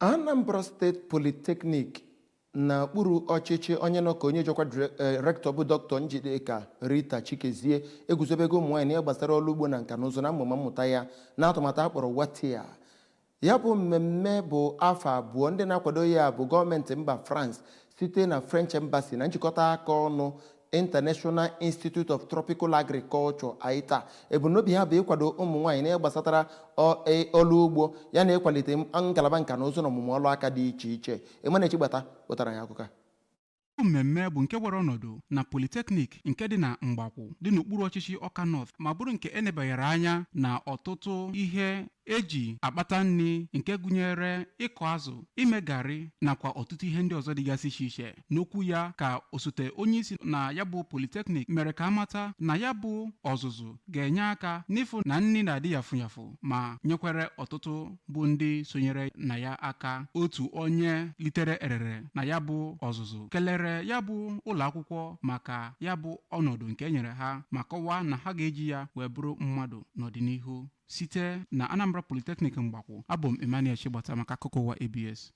Anambra State Polytechnic na kpuru ọchịchị onye nọ ka onye jọkwa rector bụ Dr. Njideka Rita Chikezie eguzobego ụmụnwaanyị na gbasara ọrụ ugbo na nka na ụzụ na mmụta ya na atụmatụ akpọrọ Watia. Ya bụ mmemme bụ afọ abụọ ndị na-akwado ya bụ gọọmenti mba France site na French Embassy na njikọta aka ọnụ International Institute of Tropical Agriculture AITA. Ebumnobi ha bụ ịkwado ụmụnwaanyị na gbasatara ọrụ ugbo ya na ịkwalite ngalaba nka na ụzụ na ọmụmụ ọrụ aka dị iche iche. Emmanuel Chigbata wetara ya akụkọ. Mmemme bụ nke were ọnọdụ na Polytechnic nke dị na Mgbakwu dị n'okpuru ọchịchị Ọka North ma bụrụ nke enebanyere anya na ọtụtụ ihe eji akpata nri nke gụnyere ịkọ azụ, ime garị nakwa ọtụtụ ihe ndị ọzọ dịgasị iche iche. N'okwu ya ka osote onye isi na ya bụ Polytechnic mere ka amata na ya bụ ọzụzụ ga-enye aka n'ịfụ na nri na-adị yafu ma nyekwere ọtụtụ bụ ndị sonyere na ya aka. Otu onye litere erere na ya bụ ọzụzụ kelere ya bụ ụlọ akwụkwọ maka ya bụ ọnọdụ nke enyere ha ma kọwaa na ha ga-eji ya wee bụrụ mmadụ n'ọdịnihu. Site na Anambra Polytechnic Mgbakwu, abụ m Emmanuel Chigbata maka akụkọ ụwa ABS.